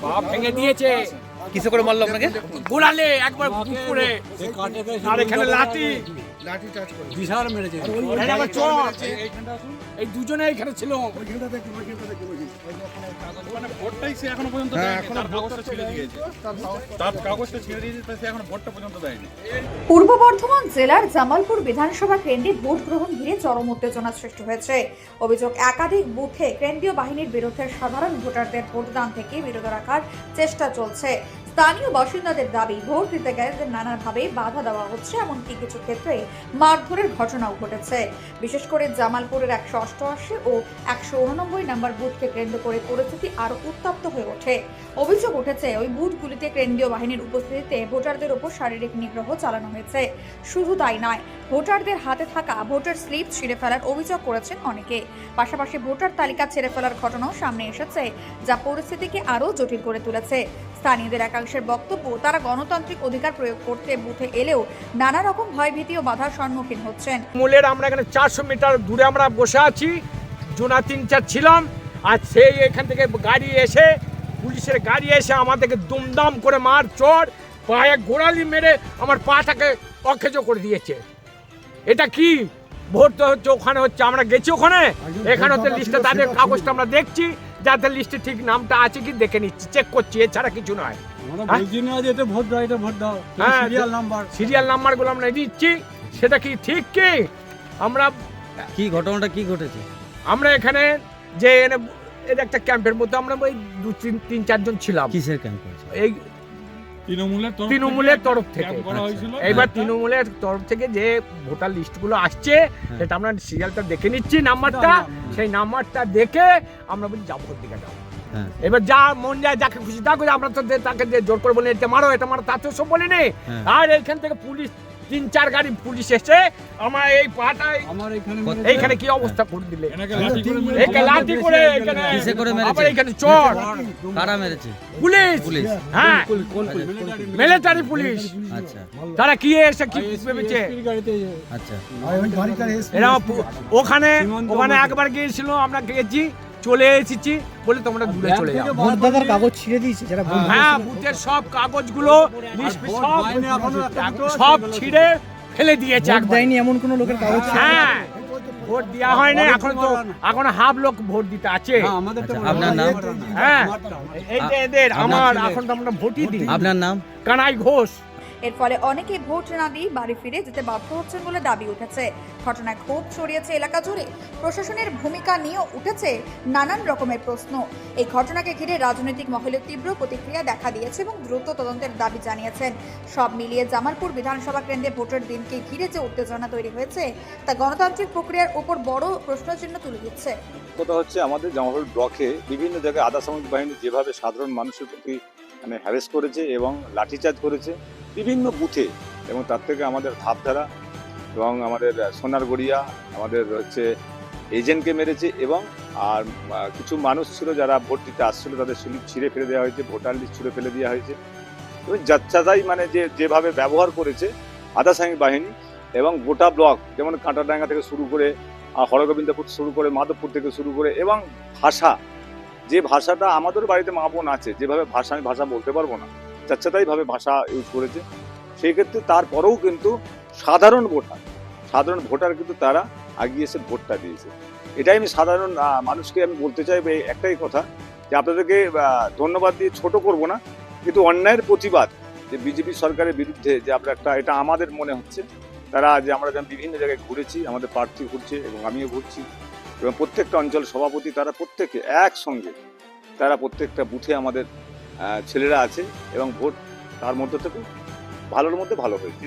পা ভেঙে দিয়েছে। কিসে করে মারলো আপনাকে? গোড়ালে একবার বুক করে, আর এখানে লাঠি বিশাল মেরেছে। এখানে আবার চট। এই দুজনে এখানে ছিল। মানে ভোটটাই সে এখনো পর্যন্ত দেয়নি, তার কাগজটা ছেড়ে দিয়েছে, তার কাগজটা ছেড়ে দিয়েছে, তা সে এখনো ভোটটা পর্যন্ত দেয়নি। পূর্ব বর্ধমান জেলার জামালপুর বিধানসভা কেন্দ্রে ভোট গ্রহণ ঘিরে চরম উত্তেজনা সৃষ্টি হয়েছে। অভিযোগ, একাধিক বুথে কেন্দ্রীয় বাহিনীর বিরুদ্ধে সাধারণ ভোটারদের ভোটদান থেকে বিরত রাখার চেষ্টা চলছে। স্থানীয় বাসিন্দাদের দাবি, ভোট দিতে গেলে নানাভাবে বাধা দেওয়া হচ্ছে, এমনকি কিছু ক্ষেত্রে মারধরের ঘটনাও ঘটেছে। বিশেষ করে জামালপুরের 188 ও 189 নম্বর বুথকে কেন্দ্র করে পরিস্থিতি আরো উত্তপ্ত হয়ে ওঠে। অভিযোগ উঠেছে, ওই বুথগুলিতে কেন্দ্রীয় বাহিনীর উপস্থিতিতে ভোটারদের উপর শারীরিক নিগ্রহ চালানো হয়েছে। শুধু তাই নয়, ভোটারদের হাতে থাকা ভোটার স্লিপ ছিঁড়ে ফেলার অভিযোগ করেছেন অনেকে। পাশাপাশি ভোটার তালিকা ছেড়ে ফেলার ঘটনাও সামনে এসেছে, যা পরিস্থিতিকে আরও জটিল করে তুলেছে। স্থানীয়দের একাংশের বক্তব্য, তারা গণতান্ত্রিক অধিকার প্রয়োগ করতে বুথে এলেও নানা রকম ভয়ভীতি ও বাধার সম্মুখীন হচ্ছেন। মূলের আমরা এখানে 400 মিটার দূরে আমরা বসে আছি, জোনা 3-4 ছিলাম। আর সেই এখান থেকে গাড়ি এসে, পুলিশের গাড়ি এসে আমাদেরকে দুমদাম করে মার চড়, পায়ে গোড়ালি মেরে আমার পাটাকে অকেজো করে দিয়েছে। এটা কি ভোট তো হচ্ছে, ওখানে হচ্ছে, আমরা গেছি ওখানে, এখানে হচ্ছে লিস্টে তাদের কাগজটা আমরা দেখছি, যাদের লিস্টে ঠিক নামটা আছে কি দেখে নিচ্ছি, চেক করছি, এছাড়া কিছু নয়। সিরিয়াল নাম্বারগুলো আমরা দিচ্ছি, সেটা কি ঠিক কি? আমরা কি ঘটনাটা কি ঘটেছে? আমরা এখানে যে এটা একটা ক্যাম্পের মধ্যে আমরা ওই 2-3-4 জন ছিলাম। কিসের ক্যাম্প হয়েছে? এই তৃণমূলের তরফ থেকে। এইবার তৃণমূলের তরফ থেকে যে ভোটার লিস্টগুলো আসছে, সেটা আমরা সিরিয়ালটা দেখে নিচ্ছি, নাম্বারটা, সেই নাম্বারটা দেখে আমরা বলি যাবো ভোট দিকে যাবো। এবার যা মন যায়, যাকে খুশি তা করে, আমরা তো তাকে জোর করে বলি এটা মারো এটা মারো, তা তো সব বলিনি। আর এইখান থেকে পুলিশ 3-4 গাড়ি পুলিশ এসে আমার এই পাটা এইখানে কি অবস্থা করে দিলে, লাঠি করে আবার এখানে চড়। কারা মেরেছে? পুলিশ। হ্যাঁ, মিলিটারি পুলিশ। আচ্ছা, তারা কি এসে কি ভেবেছে? আচ্ছা, এরা ওখানে একবার গিয়েছিল, আমরা গেছি, চলে এসেছি বলে তোমরা দূরে চলে যাও। ভোটদাতার কাগজ ছিঁড়ে দিয়েছে যারা। হ্যাঁ, বুথের সব কাগজগুলো সব ছিঁড়ে ফেলে দিয়েছে। দেয়নি এমন কোন লোকের কাগজ? হ্যাঁ, ভোট দেওয়া হয়নি, এখন হাফ লোক ভোট দিতে আছে। আপনার নাম? হ্যাঁ, এই যে এদের আমার এখন তো আমরা ভোটই দিই। আপনার নাম? কানাই ঘোষ। এর ফলে অনেকে ভোট না দিয়ে বাড়ি ফিরে যেতে বাধ্য হচ্ছেন বলে দাবি উঠেছে। ঘটনায় ক্ষোভ ছড়িয়েছে এলাকা জুড়ে। প্রশাসনের ভূমিকা নিয়েও উঠেছে নানান রকমের প্রশ্ন। এই ঘটনাকে ঘিরে রাজনৈতিক মহলে তীব্র প্রতিক্রিয়া দেখা দিয়েছে এবং দ্রুত তদন্তের দাবি জানিয়েছেন। সব মিলিয়ে জামালপুর বিধানসভা কেন্দ্রে ভোটের দিনকে ঘিরে যে উত্তেজনা তৈরি হয়েছে, তা গণতান্ত্রিক প্রক্রিয়ার উপর বড় প্রশ্নচিহ্ন তুলে দিচ্ছে। কথা হচ্ছে, আমাদের জামালপুর ব্লকে বিভিন্ন জায়গায় আধা সামরিক বাহিনী যেভাবে সাধারণ মানুষের প্রতি হ্যারেস করেছে এবং লাঠিচার্জ করেছে বিভিন্ন বুথে, এবং তার থেকে আমাদের ধাপধারা এবং আমাদের সোনারগড়িয়া আমাদের হচ্ছে এজেন্টকে মেরেছে, এবং আর কিছু মানুষ ছিল যারা ভোট দিতে আসছিল, তাদের স্লিপ ছিঁড়ে ফেলে দেওয়া হয়েছে, ভোটার লিস্ট ছুঁড়ে ফেলে দেওয়া হয়েছে। এবং যাচ্ছাতাই যেভাবে ব্যবহার করেছে আধা সামরিক বাহিনী, এবং গোটা ব্লক, যেমন কাঁটাডাঙ্গা থেকে শুরু করে হরগোবিন্দপুর শুরু করে মাধবপুর থেকে শুরু করে, এবং ভাষা, যে ভাষাটা আমাদের বাড়িতে মা বোন আছে, যেভাবে আমি ভাষা বলতে পারবো না, যাচ্ছাতাই ভাবে ভাষা ইউজ করেছে। সেই ক্ষেত্রে তারপরেও কিন্তু সাধারণ ভোটার কিন্তু তারা এগিয়ে এসে ভোটটা দিয়েছে। এটাই আমি সাধারণ মানুষকে আমি বলতে চাই, একটাই কথা, যে আপনাদেরকে ধন্যবাদ দিয়ে ছোট করব না, কিন্তু অন্যায়ের প্রতিবাদ যে বিজেপি সরকারের বিরুদ্ধে যে আমরা এটা আমাদের মনে হচ্ছে, তারা যে আমরা যেমন বিভিন্ন জায়গায় ঘুরেছি, আমাদের প্রার্থী ঘুরছে এবং আমিও ঘুরছি, এবং প্রত্যেকটা অঞ্চল সভাপতি তারা প্রত্যেকে একসঙ্গে, তারা প্রত্যেকটা বুথে আমাদের ছেলেরা আছে, এবং ভোট তার মধ্যে থেকে ভালোর মধ্যে ভালো হয়েছে।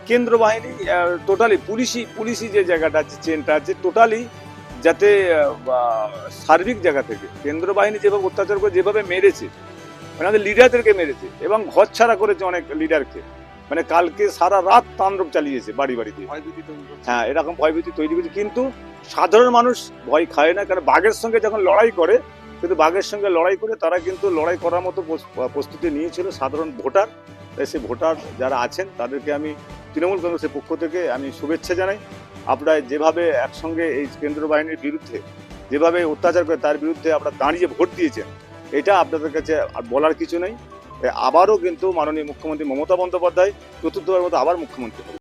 কেন্দ্র বাহিনী টোটালি পুলিশি যে জায়গাটা আছে, চেনটা আছে, টোটালি যাতে সার্বিক জায়গা থেকে কেন্দ্র বাহিনী যেভাবে অত্যাচার করে, যেভাবে মেরেছে, আমাদের লিডারদেরকে মেরেছে এবং ঘর ছাড়া করেছে অনেক লিডারকে, কালকে সারা রাত তাণ্ডব চালিয়েছে বাড়ি বাড়িতে। হ্যাঁ, এরকম ভয়ভীতি তৈরি করেছে, কিন্তু সাধারণ মানুষ ভয় খায় না, কারণ বাঘের সঙ্গে যখন লড়াই করে, কিন্তু বাঘের সঙ্গে লড়াই করে তারা কিন্তু লড়াই করার মতো প্রস্তুতি নিয়েছিল সাধারণ ভোটার। তাই সেই ভোটার যারা আছেন তাদেরকে আমি তৃণমূল কংগ্রেসের পক্ষ থেকে আমি শুভেচ্ছা জানাই। আপনারা যেভাবে একসঙ্গে এই কেন্দ্র বাহিনীর বিরুদ্ধে যেভাবে অত্যাচার করে তার বিরুদ্ধে আপনারা দাঁড়িয়ে ভোট দিয়েছেন, এটা আপনাদের কাছে আর বলার কিছু নেই। আবারও কিন্তু মাননীয় মুখ্যমন্ত্রী মমতা বন্দ্যোপাধ্যায় চতুর্থবার মতো আবার মুখ্যমন্ত্রী হবে।